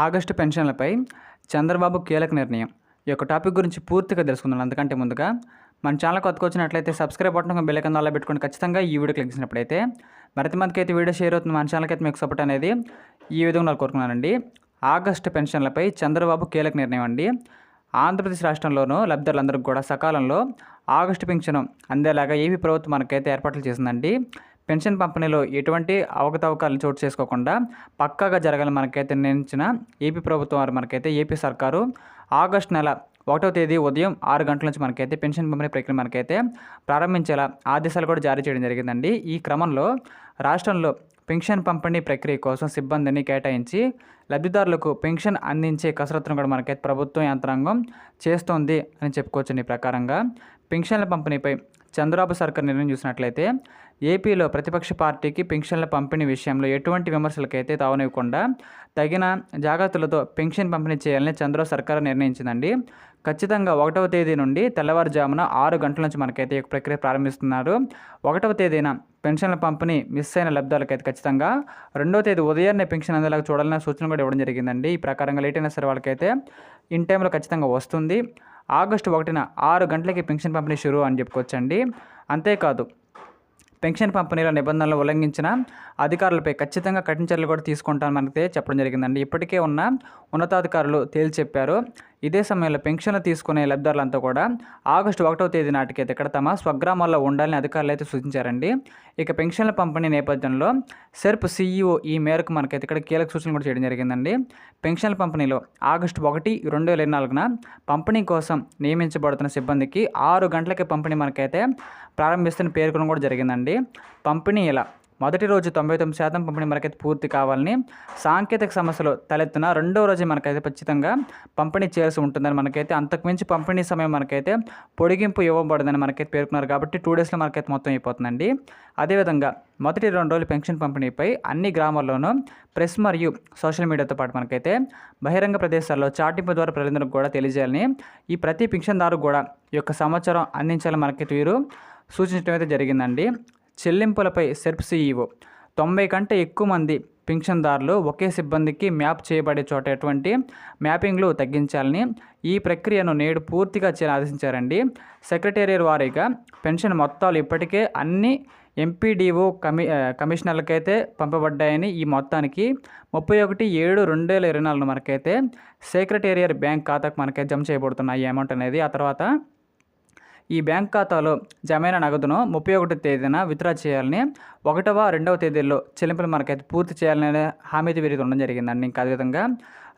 August పెన్షన్లపై Chandrababu కీలక నిర్ణయం. ఈ యొక్క టాపిక్ గురించి పూర్తిగా తెలుసుకుందాం. అందుకంటే ముందుగా మన ఛానల్ కొత్తగా వచ్చినట్లయితే సబ్స్క్రైబ్ బటన్ బెల్ ఐకాన్ ఆల్లో పెట్టుకొని ఖచ్చితంగా ఈ వీడియో క్లిక్ చేసినప్పుడైతే మరింత మందికి అయితే వీడియో షేర్ అవుతుంది. మన ఛానల్కి అయితే మీకు సపోర్ట్ అనేది ఈ విధంగా నాకు కోరుకున్నానండి. ఆగస్టు పెన్షన్లపై చంద్రబాబు కీలక నిర్ణయం అండి. ఆంధ్రప్రదేశ్ రాష్ట్రంలోనూ లబ్ధిదారులందరికీ కూడా సకాలంలో ఆగస్టు పెన్షన్ అందేలాగా ఏపీ ప్రభుత్వం మనకైతే ఏర్పాట్లు చేసిందండి. పెన్షన్ పంపిణీలో ఎటువంటి అవకతవకలు చోటు చేసుకోకుండా పక్కాగా జరగాలని మనకైతే నిర్ణయించిన ఏపీ ప్రభుత్వం వారు మనకైతే ఏపీ సర్కారు ఆగస్టు నెల 1వ తేదీ ఉదయం 6 గంటల నుంచి మనకైతే పెన్షన్ పంపిణీ ప్రక్రియ మనకైతే ప్రారంభించేలా ఆదేశాలు కూడా జారీ చేయడం జరిగిందండి. ఈ క్రమంలో రాష్ట్రంలో పెన్షన్ పంపిణీ ప్రక్రియ కోసం సిబ్బందిని కేటాయించి లబ్ధిదారులకు పెన్షన్ అందించే కసరత్తును కూడా మనకైతే ప్రభుత్వం యంత్రాంగం చేస్తోంది అని చెప్పుకోవచ్చు. ఈ ప్రకారంగా పెన్షన్ల పంపిణీపై చంద్రబాబు సర్కార్ నిర్ణయం చూసినట్లయితే ఏపీలో ప్రతిపక్ష పార్టీకి పెన్షన్ల పంపిణీ విషయంలో ఎటువంటి విమర్శలకైతే తావనివ్వకుండా తగిన జాగ్రత్తలతో పెన్షన్ పంపిణీ చేయాలని చంద్రబాబు సర్కార్ నిర్ణయించిందండి. ఖచ్చితంగా 1వ తేదీ నుండి తెల్లవారుజామున 6 గంటల నుంచి మనకైతే ఈ ప్రక్రియ ప్రారంభిస్తున్నారు. 1వ తేదీన పెన్షన్ల పంపిణీ మిస్ అయిన లబ్ధాలకైతే ఖచ్చితంగా 2వ తేదీ ఉదయాన్నే పెన్షన్ అందేలాగా చూడాలనే సూచన కూడా ఇవ్వడం జరిగిందండి. ఈ ప్రకారంగా లేట్ అయినా సరే వాళ్ళకైతే ఇన్ టైంలో ఖచ్చితంగా వస్తుంది. ఆగస్టు 1న 6 గంటలకి పెన్షన్ పంపిణీ షురు అని చెప్పుకోవచ్చండి. అంతేకాదు పెన్షన్ పంపిణీల నిబంధనలు ఉల్లంఘించిన అధికారులపై ఖచ్చితంగా కఠిన చర్యలు కూడా తీసుకుంటామని మనకి చెప్పడం జరిగిందండి. ఇప్పటికే ఉన్న ఉన్నతాధికారులు తేల్చి చెప్పారు. ఇదే సమయంలో పెన్షన్లు తీసుకునే లబ్ధిదారులంతా కూడా ఆగస్టు 1వ తేదీ నాటికైతే ఇక్కడ తమ స్వగ్రామాల్లో ఉండాలని అధికారులు అయితే సూచించారండి. ఇక పెన్షన్ల పంపిణీ నేపథ్యంలో సెర్ప్ సీఈఓ ఈ మేరకు మనకైతే ఇక్కడ కీలక సూచనలు కూడా చేయడం జరిగిందండి. పెన్షన్ల పంపిణీలో ఆగస్టు 1, 2024న పంపిణీ కోసం నియమించబడుతున్న సిబ్బందికి 6 గంటలకి పంపిణీ మనకైతే ప్రారంభిస్తున్న పేర్కొనడం కూడా జరిగిందండి. పంపిణీ ఇలా మొదటి రోజు 99% పంపిణీ మనకైతే పూర్తి కావాలని, సాంకేతిక సమస్యలు తలెత్తిన 2వ రోజు మనకైతే ఖచ్చితంగా పంపిణీ చేయాల్సి ఉంటుందని మనకైతే అంతకుమించి పంపిణీ సమయం మనకైతే పొడిగింపు ఇవ్వబడదని మనకైతే పేర్కొన్నారు. కాబట్టి 2 డేస్లో మనకైతే మొత్తం అయిపోతుందండి. అదేవిధంగా మొదటి 2 రోజులు పెన్షన్ పంపిణీపై అన్ని గ్రామాల్లోనూ ప్రెస్ మరియు సోషల్ మీడియాతో పాటు మనకైతే బహిరంగ ప్రదేశాల్లో చాటింపు ద్వారా ప్రజలందరికీ కూడా తెలియజేయాలని, ఈ ప్రతి పెన్షన్దారు కూడా ఈ యొక్క సమాచారం అందించాలని మనకైతే వీరు సూచించడం అయితే జరిగిందండి. చెల్లింపులపై సెర్ప్ సీఈఓ 90 కంటే ఎక్కువ మంది పెన్షన్దారులు ఒకే సిబ్బందికి మ్యాప్ చేయబడే చోట ఎటువంటి మ్యాపింగ్లు తగ్గించాలని, ఈ ప్రక్రియను నేడు పూర్తిగా చేయాలని ఆదేశించారండి. సెక్రటేరియట్ వారీగా పెన్షన్ మొత్తాలు ఇప్పటికే అన్ని ఎంపీడీఓ కమిషనర్లకైతే పంపబడ్డాయని, ఈ మొత్తానికి 31/7/2024 మనకైతే సెక్రటేరియట్ బ్యాంక్ ఖాతాకు మనకైతే జమ చేయబడుతున్నాయి అమౌంట్ అనేది. ఆ తర్వాత ఈ బ్యాంక్ ఖాతాలో జమైన నగదును 31వ తేదీన విత్డ్రా చేయాలని, 1వ, 2వ తేదీల్లో చెల్లింపులు మనకైతే పూర్తి చేయాలనే హామీ వీరికి ఉండడం జరిగిందండి. ఇంకా అదేవిధంగా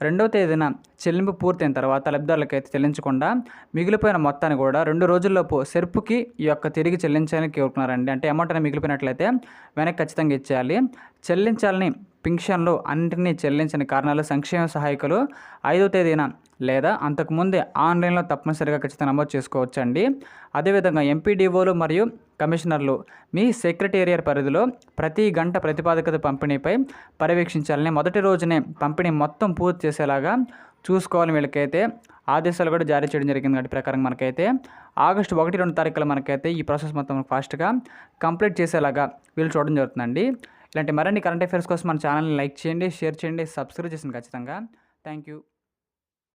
2వ తేదీన చెల్లింపు పూర్తయిన తర్వాత లబ్ధిదారులకైతే చెల్లించకుండా మిగిలిపోయిన మొత్తాన్ని కూడా 2 రోజుల్లోపు సెర్ప్కి ఈ యొక్క తిరిగి చెల్లించాలని కోరుకున్నారండి. అంటే అమౌంట్ అనేది మిగిలిపోయినట్లయితే వెనక్కి ఖచ్చితంగా ఇచ్చేయాలి. చెల్లించాలని పెన్షన్లు అన్నింటినీ చెల్లించని కారణాలు సంక్షేమ సహాయకులు 5వ తేదీన లేదా అంతకుముందే ఆన్లైన్లో తప్పనిసరిగా ఖచ్చితంగా నమోదు చేసుకోవచ్చండి. అదేవిధంగా ఎంపీడీఓలు మరియు కమిషనర్లు మీ సెక్రటేరియట్ పరిధిలో ప్రతి గంట ప్రతిపాదికత పంపిణీపై పర్యవేక్షించాలని, మొదటి రోజునే పంపిణీ మొత్తం పూర్తి చేసేలాగా చూసుకోవాలని వీళ్ళకైతే ఆదేశాలు కూడా జారీ చేయడం జరిగింది. వాటి ప్రకారం మనకైతే ఆగస్టు 1, 2 తారీఖులో మనకైతే ఈ ప్రాసెస్ మొత్తం ఫాస్ట్గా కంప్లీట్ చేసేలాగా వీళ్ళు చూడడం జరుగుతుందండి. ఇలాంటి మరిన్ని కరెంట్ అఫైర్స్ కోసం మన ఛానల్ని లైక్ చేయండి, షేర్ చేయండి, సబ్స్క్రైబ్ చేసింది ఖచ్చితంగా. Thank you.